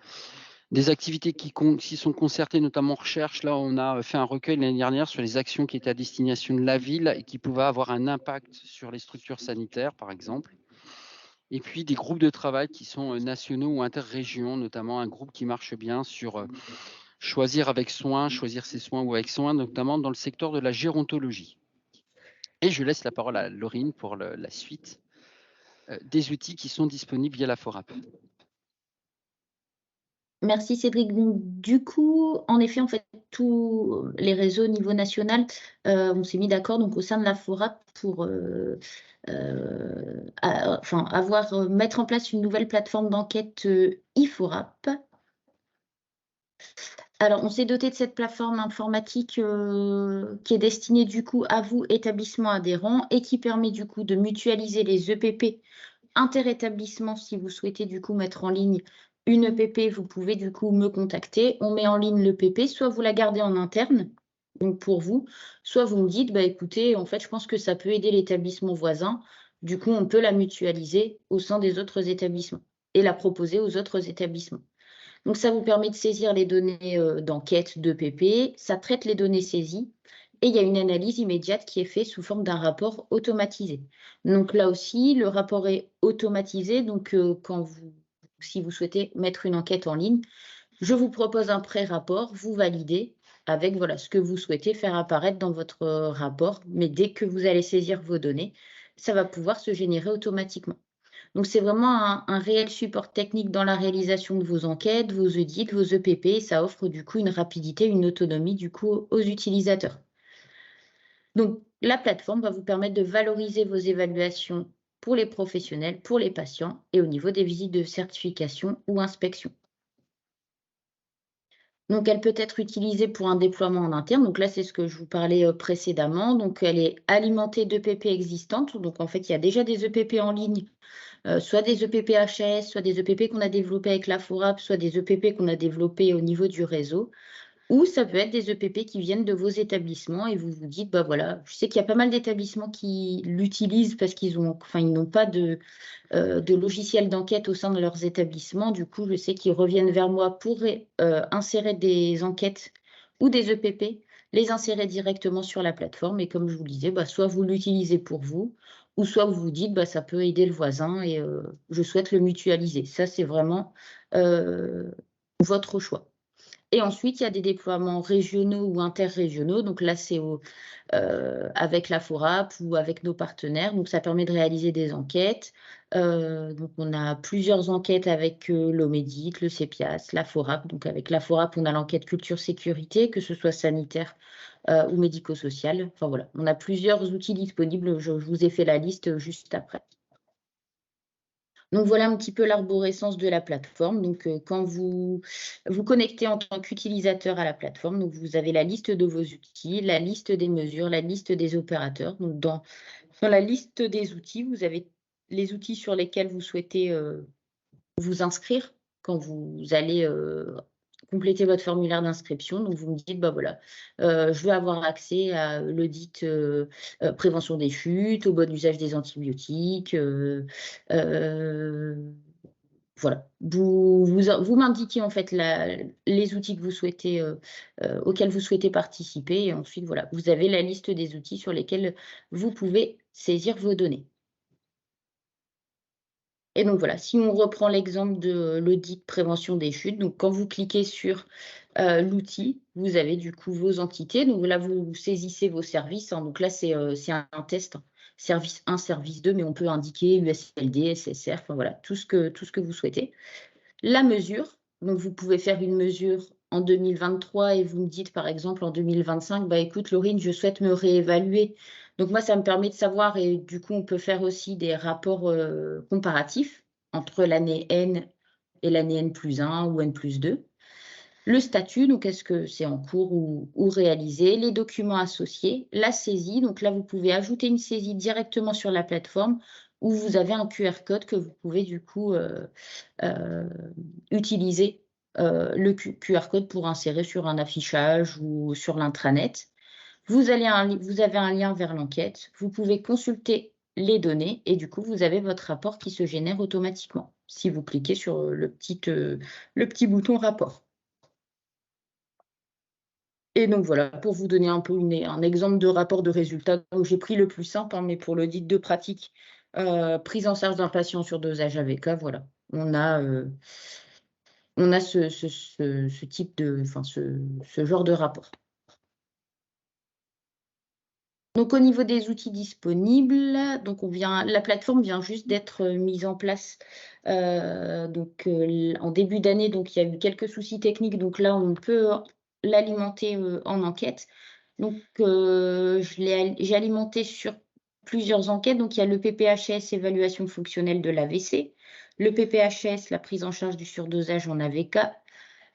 Des activités qui sont concertées, notamment en recherche. Là, on a fait un recueil l'année dernière sur les actions qui étaient à destination de la ville et qui pouvaient avoir un impact sur les structures sanitaires, par exemple. Et puis des groupes de travail qui sont nationaux ou interrégions, notamment un groupe qui marche bien sur choisir avec soin, choisir ses soins ou avec soin, notamment dans le secteur de la gérontologie. Et je laisse la parole à Laurine pour la suite des outils qui sont disponibles via la FORAP. Merci Cédric. Donc, du coup, en effet, en fait, tous les réseaux au niveau national, on s'est mis d'accord donc au sein de la FORAP pour mettre en place une nouvelle plateforme d'enquête e-FORAP. Alors, on s'est doté de cette plateforme informatique qui est destinée du coup à vous, établissements adhérents, et qui permet du coup de mutualiser les EPP inter-établissements. Si vous souhaitez du coup mettre en ligne une EPP, vous pouvez du coup me contacter. On met en ligne l'EPP, soit vous la gardez en interne, donc pour vous, soit vous me dites, écoutez, en fait, je pense que ça peut aider l'établissement voisin. Du coup, on peut la mutualiser au sein des autres établissements et la proposer aux autres établissements. Donc, ça vous permet de saisir les données d'enquête d'EPP, ça traite les données saisies et il y a une analyse immédiate qui est faite sous forme d'un rapport automatisé. Donc là aussi, le rapport est automatisé. Donc, si vous souhaitez mettre une enquête en ligne, je vous propose un pré-rapport, vous validez avec ce que vous souhaitez faire apparaître dans votre rapport. Mais dès que vous allez saisir vos données, ça va pouvoir se générer automatiquement. Donc, c'est vraiment un réel support technique dans la réalisation de vos enquêtes, vos audits, vos EPP. Et ça offre du coup une rapidité, une autonomie du coup aux utilisateurs. Donc, la plateforme va vous permettre de valoriser vos évaluations pour les professionnels, pour les patients et au niveau des visites de certification ou inspection. Donc, elle peut être utilisée pour un déploiement en interne. Donc là, c'est ce que je vous parlais précédemment. Donc, elle est alimentée d'EPP existantes. Donc, en fait, il y a déjà des EPP en ligne, soit des EPP HAS, soit des EPP qu'on a développés avec la FORAP, soit des EPP qu'on a développés au niveau du réseau. Ou ça peut être des EPP qui viennent de vos établissements et vous vous dites, bah voilà, je sais qu'il y a pas mal d'établissements qui l'utilisent parce qu'ils n'ont pas de logiciels d'enquête au sein de leurs établissements. Du coup, je sais qu'ils reviennent vers moi pour insérer des enquêtes ou des EPP, les insérer directement sur la plateforme. Et comme je vous le disais, bah, soit vous l'utilisez pour vous, ou soit vous vous dites, bah, ça peut aider le voisin et je souhaite le mutualiser. Ça, c'est vraiment votre choix. Et ensuite, il y a des déploiements régionaux ou interrégionaux. Donc là, c'est avec la FORAP ou avec nos partenaires. Donc, ça permet de réaliser des enquêtes. Donc, on a plusieurs enquêtes avec l'OMEDIC, le CEPIAS, la FORAP. Donc, avec la FORAP, on a l'enquête culture-sécurité, que ce soit sanitaire ou médico-social. Enfin, voilà, on a plusieurs outils disponibles. Je vous ai fait la liste juste après. Donc, voilà un petit peu l'arborescence de la plateforme. Donc, quand vous vous connectez en tant qu'utilisateur à la plateforme, donc vous avez la liste de vos outils, la liste des mesures, la liste des opérateurs. Donc, dans la liste des outils, vous avez les outils sur lesquels vous souhaitez vous inscrire quand vous allez compléter votre formulaire d'inscription. Donc, vous me dites, bah voilà, je veux avoir accès à l'audit prévention des chutes, au bon usage des antibiotiques. Voilà, vous m'indiquez en fait les outils que vous souhaitez, auxquels vous souhaitez participer. Et ensuite, voilà, vous avez la liste des outils sur lesquels vous pouvez saisir vos données. Et donc voilà, si on reprend l'exemple de l'audit prévention des chutes, donc quand vous cliquez sur l'outil, vous avez du coup vos entités. Donc là, vous saisissez vos services. Hein. Donc là, c'est un test, hein. Service 1, service 2, mais on peut indiquer USLD, SSR, enfin voilà, tout ce que vous souhaitez. La mesure, donc vous pouvez faire une mesure en 2023 et vous me dites par exemple en 2025, bah écoute Laurine, je souhaite me réévaluer. Donc moi, ça me permet de savoir et du coup, on peut faire aussi des rapports comparatifs entre l'année N et l'année N+1 ou N+2. Le statut, donc est-ce que c'est en cours ou réalisé, les documents associés, la saisie, donc là vous pouvez ajouter une saisie directement sur la plateforme où vous avez un QR code que vous pouvez du coup utiliser le QR code pour insérer sur un affichage ou sur l'intranet. Vous avez un lien vers l'enquête, vous pouvez consulter les données et du coup vous avez votre rapport qui se génère automatiquement si vous cliquez sur le petit bouton rapport. Et donc voilà, pour vous donner un peu un exemple de rapport de résultat, j'ai pris le plus simple, hein, mais pour l'audit de pratique, prise en charge d'un patient sur dosage AVK, voilà, on a ce type de, enfin ce genre de rapport. Donc au niveau des outils disponibles, donc la plateforme vient juste d'être mise en place. En début d'année, donc il y a eu quelques soucis techniques, donc là on peut l'alimenter en enquête. Donc j'ai alimenté sur plusieurs enquêtes. Donc il y a le PPHS, évaluation fonctionnelle de l'AVC, le PPHS, la prise en charge du surdosage en AVK.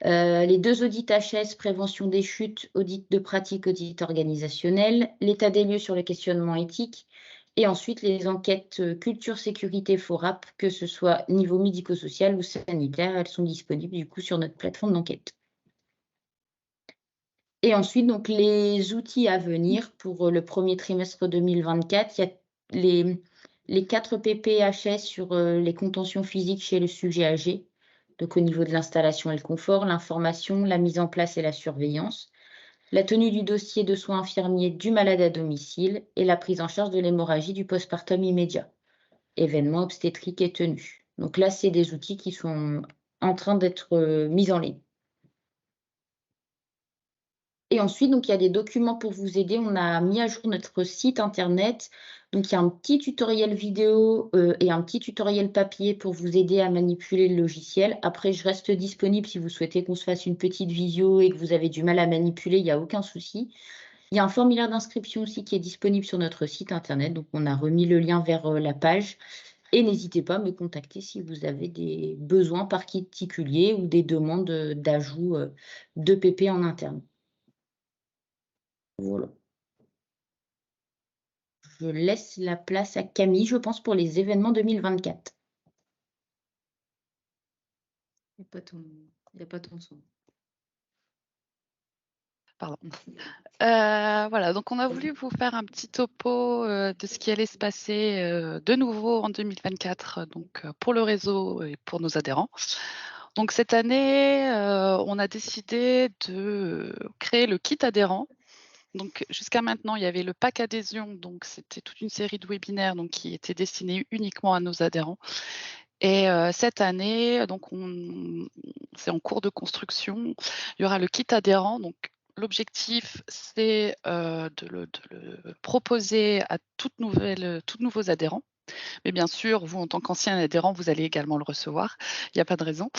Les 2 audits HS, prévention des chutes, audit de pratique, audit organisationnel, l'état des lieux sur le questionnement éthique, et ensuite les enquêtes culture, sécurité, FORAP, que ce soit niveau médico-social ou sanitaire, elles sont disponibles du coup sur notre plateforme d'enquête. Et ensuite, donc les outils à venir pour le premier trimestre 2024, il y a les 4 PPHS sur les contentions physiques chez le sujet âgé. Donc au niveau de l'installation et le confort, l'information, la mise en place et la surveillance, la tenue du dossier de soins infirmiers du malade à domicile et la prise en charge de l'hémorragie du postpartum immédiat, événements obstétriques et tenus. Donc là, c'est des outils qui sont en train d'être mis en ligne. Et ensuite, donc, il y a des documents pour vous aider. On a mis à jour notre site internet. Donc, il y a un petit tutoriel vidéo et un petit tutoriel papier pour vous aider à manipuler le logiciel. Après, je reste disponible si vous souhaitez qu'on se fasse une petite visio et que vous avez du mal à manipuler, il n'y a aucun souci. Il y a un formulaire d'inscription aussi qui est disponible sur notre site internet. Donc, on a remis le lien vers la page. Et n'hésitez pas à me contacter si vous avez des besoins particuliers ou des demandes d'ajout de PP en interne. Voilà. Je laisse la place à Camille, je pense, pour les événements 2024. Il n'y a pas ton son. Pardon. Voilà, donc on a voulu vous faire un petit topo de ce qui allait se passer de nouveau en 2024, donc pour le réseau et pour nos adhérents. Donc cette année, on a décidé de créer le kit adhérent. Donc jusqu'à maintenant, il y avait le pack adhésion, donc c'était toute une série de webinaires donc, qui étaient destinés uniquement à nos adhérents. Et cette année, donc c'est en cours de construction, il y aura le kit adhérent. Donc l'objectif, c'est de le proposer à toutes nouveaux adhérents. Mais bien sûr, vous, en tant qu'ancien adhérent, vous allez également le recevoir. Il n'y a pas de raison.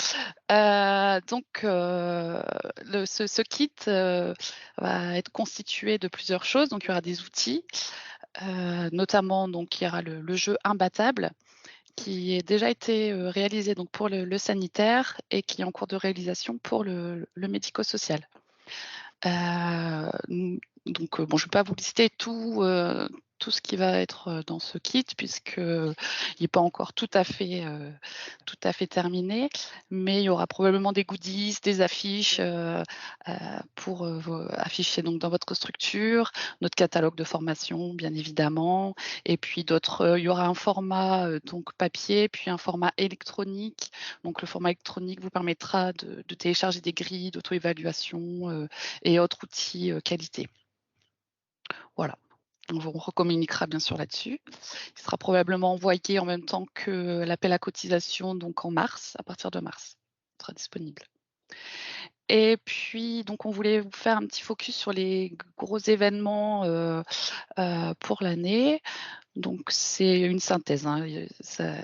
Donc, ce kit va être constitué de plusieurs choses. Donc, il y aura des outils, notamment, donc, il y aura le jeu Imbattable, qui a déjà été réalisé donc, pour le sanitaire et qui est en cours de réalisation pour le médico-social. Donc, bon, je ne vais pas vous lister tout ce qui va être dans ce kit, puisqu'il n'est pas encore tout à fait terminé, mais il y aura probablement des goodies, des affiches pour afficher donc, dans votre structure, notre catalogue de formation, bien évidemment, et puis d'autres, il y aura un format donc papier, puis un format électronique. Donc, le format électronique vous permettra de télécharger des grilles d'auto-évaluation et autres outils qualité. Voilà. On vous recommuniquera bien sûr là-dessus. Il sera probablement envoyé en même temps que l'appel à cotisation, donc en mars, à partir de mars. Il sera disponible. Et puis, donc, on voulait vous faire un petit focus sur les gros événements pour l'année. Donc, c'est une synthèse. Hein.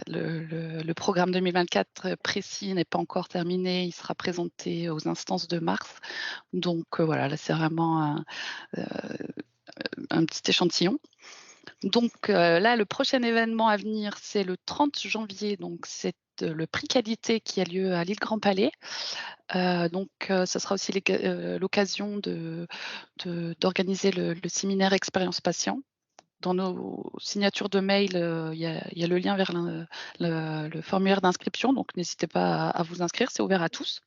Le programme 2024 précis n'est pas encore terminé. Il sera présenté aux instances de mars. Donc, voilà, là, c'est vraiment un petit échantillon. Donc, là, le prochain événement à venir, c'est le 30 janvier. Donc, c'est le prix qualité qui a lieu à l'île Grand Palais. Donc, ça sera aussi l'occasion d'organiser le séminaire expérience patient. Dans nos signatures de mail, il y a le lien vers le formulaire d'inscription, donc n'hésitez pas à vous inscrire, c'est ouvert à tous.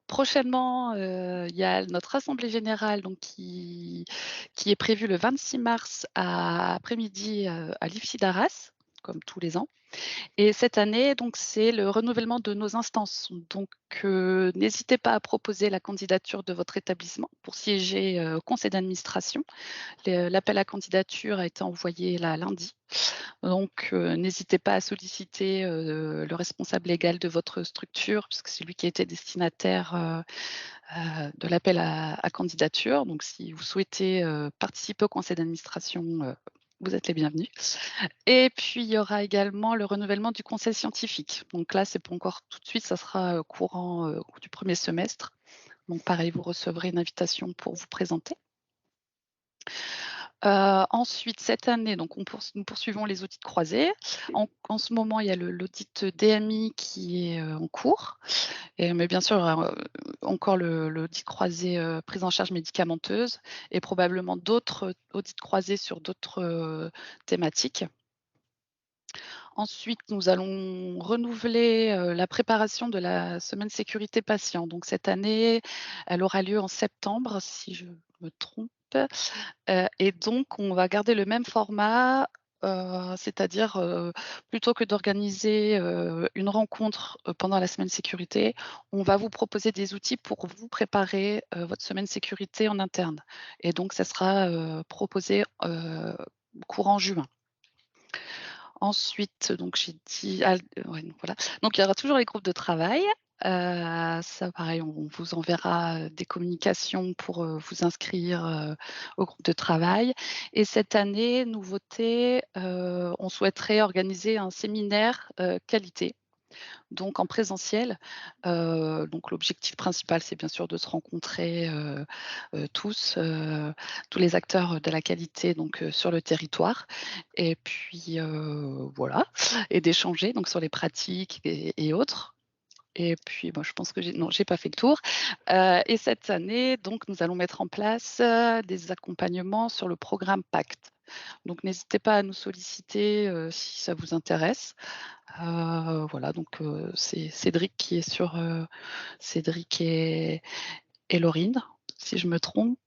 Prochainement, il y a notre assemblée générale donc, qui est prévue le 26 mars après-midi à l'IFSI d'Arras, comme tous les ans. Et cette année, donc, c'est le renouvellement de nos instances. Donc, n'hésitez pas à proposer la candidature de votre établissement pour siéger au conseil d'administration. L'appel à candidature a été envoyé là lundi. Donc, n'hésitez pas à solliciter le responsable légal de votre structure, puisque c'est lui qui a été destinataire de l'appel à candidature. Donc, si vous souhaitez participer au conseil d'administration, vous êtes les bienvenus. Et puis, il y aura également le renouvellement du conseil scientifique. Donc là, c'est pas encore tout de suite, ça sera courant du premier semestre. Donc pareil, vous recevrez une invitation pour vous présenter. Ensuite, cette année, donc nous poursuivons les audits croisés. En ce moment, il y a l'audit DMI qui est en cours. Mais bien sûr, encore l'audit croisé prise en charge médicamenteuse et probablement d'autres audits croisés sur d'autres thématiques. Ensuite, nous allons renouveler la préparation de la semaine sécurité patient. Donc cette année, elle aura lieu en septembre, si je me trompe. Et donc, on va garder le même format, c'est-à-dire plutôt que d'organiser une rencontre pendant la semaine sécurité, on va vous proposer des outils pour vous préparer votre semaine sécurité en interne. Et donc, ça sera proposé courant juin. Ensuite, donc j'ai dit, ouais, voilà. Donc il y aura toujours les groupes de travail. Ça, pareil, on vous enverra des communications pour vous inscrire au groupe de travail. Et cette année, nouveauté, on souhaiterait organiser un séminaire qualité. Donc en présentiel, donc l'objectif principal, c'est bien sûr de se rencontrer, tous les acteurs de la qualité donc sur le territoire et puis, voilà et d'échanger donc sur les pratiques et autres. Et puis, moi, je pense que j'ai pas fait le tour. Et cette année, donc, nous allons mettre en place, des accompagnements sur le programme PACT. Donc n'hésitez pas à nous solliciter, si ça vous intéresse. Voilà, donc, c'est Cédric qui est sur, Cédric et Laurine, si je me trompe,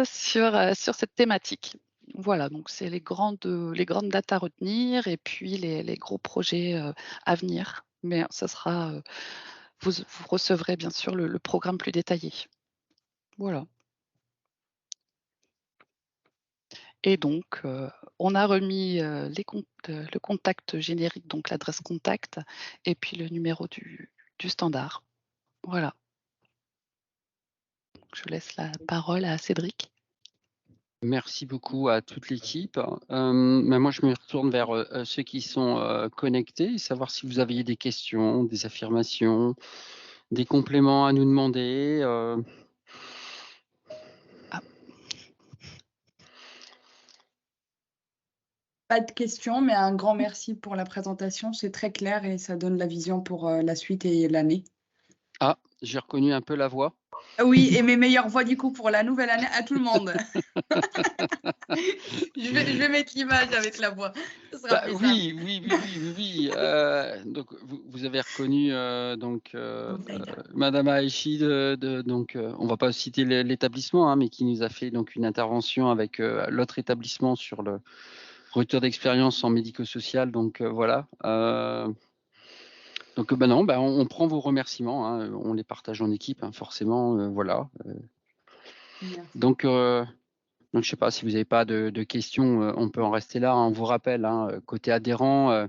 sur cette thématique. Voilà, donc c'est les grandes dates à retenir et puis les gros projets, à venir. Mais ça sera, vous recevrez bien sûr le programme plus détaillé. Voilà. Et donc, on a remis, le contact générique, donc l'adresse contact et puis le numéro du standard. Voilà. Donc je laisse la parole à Cédric. Merci beaucoup à toute l'équipe. Moi, je me retourne vers ceux qui sont connectés, savoir si vous aviez des questions, des affirmations, des compléments à nous demander. Pas de questions, mais un grand merci pour la présentation. C'est très clair et ça donne la vision pour la suite et l'année. Ah, j'ai reconnu un peu la voix. Oui, et mes meilleures voix du coup pour la nouvelle année à tout le monde. Je vais mettre l'image avec la voix. Ce sera plus simple. Oui. Donc, vous avez reconnu Madame Aïchi, donc, on ne va pas citer l'établissement, hein, mais qui nous a fait donc une intervention avec l'autre établissement sur le retour d'expérience en médico-social. Donc, voilà. Donc, non, on prend vos remerciements, hein, on les partage en équipe, hein, forcément, voilà. Donc, je ne sais pas si vous n'avez pas de questions, on peut en rester là, hein. On vous rappelle, hein, côté adhérents,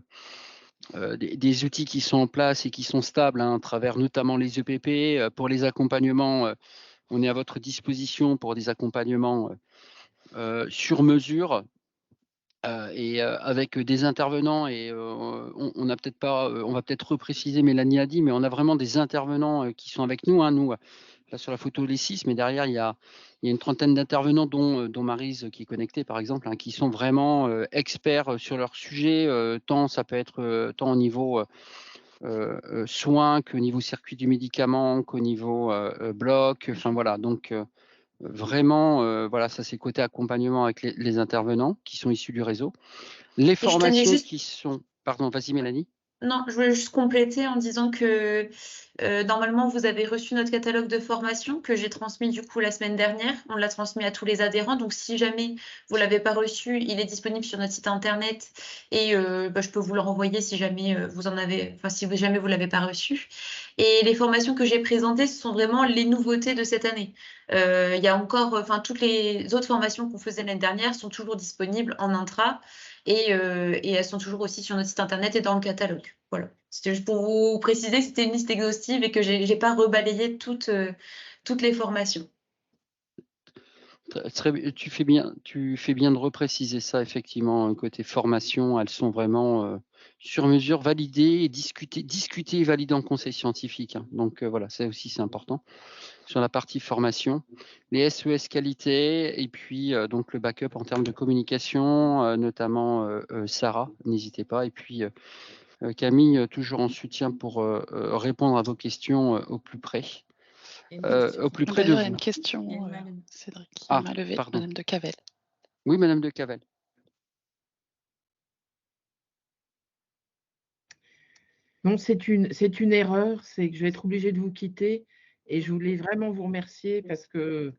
des outils qui sont en place et qui sont stables, hein, à travers notamment les EPP. Pour les accompagnements, on est à votre disposition pour des accompagnements sur mesure. Et avec des intervenants et on a peut-être pas, on va peut-être repréciser, Mélanie a dit, mais on a vraiment des intervenants qui sont avec nous, hein. Nous, là sur la photo les 6, mais derrière il y a une trentaine d'intervenants dont Maryse qui est connectée par exemple, hein, qui sont vraiment experts sur leur sujet, tant ça peut être tant au niveau soins qu'au niveau circuit du médicament, qu'au niveau bloc, enfin voilà. Donc vraiment, voilà, ça c'est côté accompagnement avec les intervenants qui sont issus du réseau. Les formations qui sont... Pardon, vas-y Mélanie. Non, je voulais juste compléter en disant que normalement, vous avez reçu notre catalogue de formation que j'ai transmis du coup la semaine dernière. On l'a transmis à tous les adhérents. Donc, si jamais vous ne l'avez pas reçu, il est disponible sur notre site internet et je peux vous le renvoyer si jamais vous en avez, enfin, si jamais vous ne l'avez pas reçu. Et les formations que j'ai présentées, ce sont vraiment les nouveautés de cette année. Il y a encore, enfin, toutes les autres formations qu'on faisait l'année dernière sont toujours disponibles en intra. Et elles sont toujours aussi sur notre site internet et dans le catalogue. Voilà. C'était juste pour vous préciser que c'était une liste exhaustive et que je n'ai pas rebalayé toutes les formations. Tu fais bien de repréciser ça, effectivement, côté formation, elles sont vraiment sur mesure, validées et discutées et validées en conseil scientifique, hein. Donc voilà, ça aussi c'est important. Sur la partie formation, les SES qualité et puis donc le backup en termes de communication, notamment Sarah, n'hésitez pas. Et puis Camille, toujours en soutien pour répondre à vos questions au plus près. Au plus près de D'ailleurs, il y a vous. une question, Cédric, qui Ah, m'a levé, pardon. Madame de Cavel. Oui, Madame de Cavel. Non, c'est une erreur, c'est que je vais être obligée de vous quitter et je voulais vraiment vous remercier parce que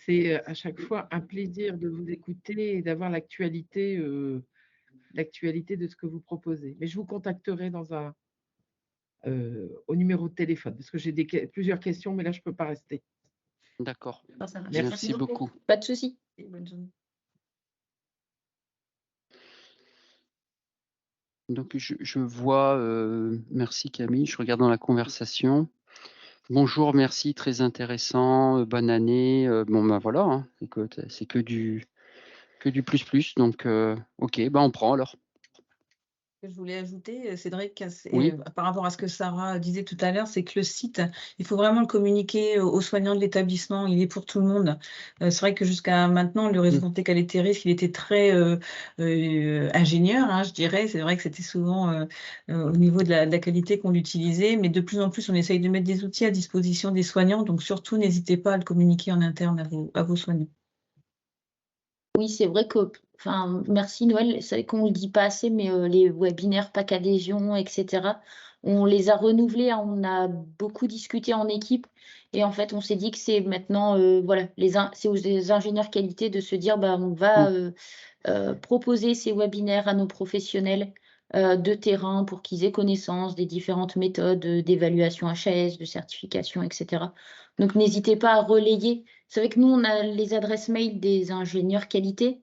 c'est à chaque fois un plaisir de vous écouter et d'avoir l'actualité de ce que vous proposez. Mais je vous contacterai au numéro de téléphone parce que j'ai plusieurs questions, mais là, je ne peux pas rester. D'accord. Merci. Merci beaucoup. Pas de souci. Bonne journée. Donc, je vois, merci Camille, je regarde dans la conversation. Bonjour, merci, très intéressant, bonne année. Bon, voilà, hein, écoute, c'est que du plus. Donc, ok, on prend alors. que je voulais ajouter, Cédric, Oui. par rapport à ce que Sarah disait tout à l'heure, c'est que le site, il faut vraiment le communiquer aux soignants de l'établissement. Il est pour tout le monde. C'est vrai que jusqu'à maintenant, le réseau santé qualité risque, il était très ingénieur, hein, je dirais. C'est vrai que c'était souvent au niveau de la qualité qu'on l'utilisait, mais de plus en plus, on essaye de mettre des outils à disposition des soignants. Donc surtout, n'hésitez pas à le communiquer en interne à vos soignants. Oui, c'est vrai que, enfin, merci Noël, c'est vrai qu'on ne le dit pas assez, mais les webinaires pack adhésion, etc., on les a renouvelés, hein, on a beaucoup discuté en équipe et en fait, on s'est dit que c'est maintenant, voilà, c'est aux ingénieurs qualité de se dire, bah, on va proposer ces webinaires à nos professionnels de terrain pour qu'ils aient connaissance des différentes méthodes d'évaluation HAS, de certification, etc. Donc, n'hésitez pas à relayer. C'est vrai que nous, on a les adresses mail des ingénieurs qualité.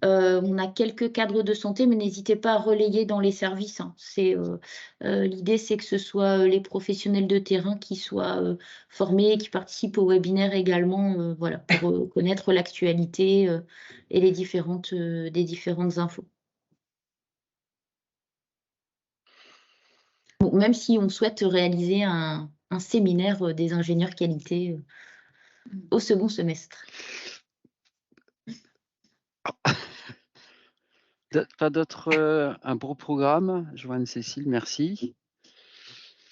On a quelques cadres de santé, mais n'hésitez pas à relayer dans les services, hein. L'idée, c'est que ce soit les professionnels de terrain qui soient formés, qui participent au webinaire également, voilà, pour connaître l'actualité et des différentes infos. Bon, même si on souhaite réaliser un séminaire des ingénieurs qualité au second semestre. Pas d'autres, un beau programme. Joanne Cécile, merci.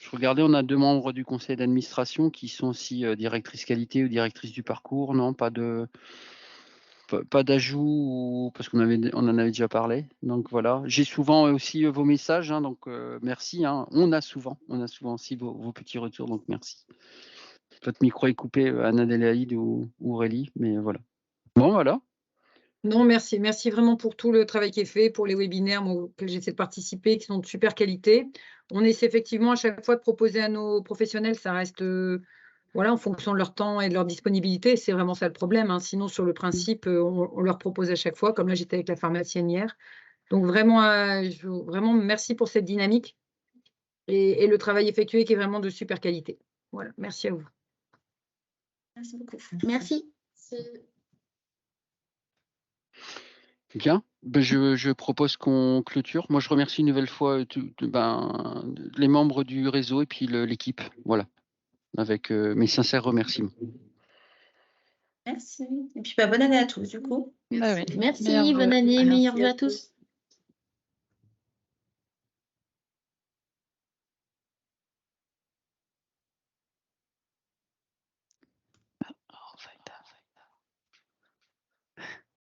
Je regardais, on a 2 membres du conseil d'administration qui sont aussi directrices qualité ou directrices du parcours. Non, pas d'ajout parce qu'on en avait déjà parlé. Donc voilà. J'ai souvent aussi vos messages, hein, donc merci. Hein. On a souvent aussi vos petits retours, donc merci. Votre micro est coupé, Anne-Adélaïde ou Aurélie, mais voilà. Bon, voilà. Non, merci. Merci vraiment pour tout le travail qui est fait, pour les webinaires auxquels j'essaie de participer, qui sont de super qualité. On essaie effectivement à chaque fois de proposer à nos professionnels, ça reste voilà, en fonction de leur temps et de leur disponibilité. C'est vraiment ça le problème, hein. Sinon, sur le principe, on leur propose à chaque fois, comme là, j'étais avec la pharmacienne hier. Donc vraiment, vraiment merci pour cette dynamique et le travail effectué qui est vraiment de super qualité. Voilà, merci à vous. Merci beaucoup. Merci. Bien, ben je propose qu'on clôture. Moi, je remercie une nouvelle fois les membres du réseau et puis l'équipe. Voilà, avec mes sincères remerciements. Merci. Et puis, bonne année à tous, du coup. Bah oui. Merci, Meilleurs bonne vœux. année, meilleurs Merci vœux à à tous.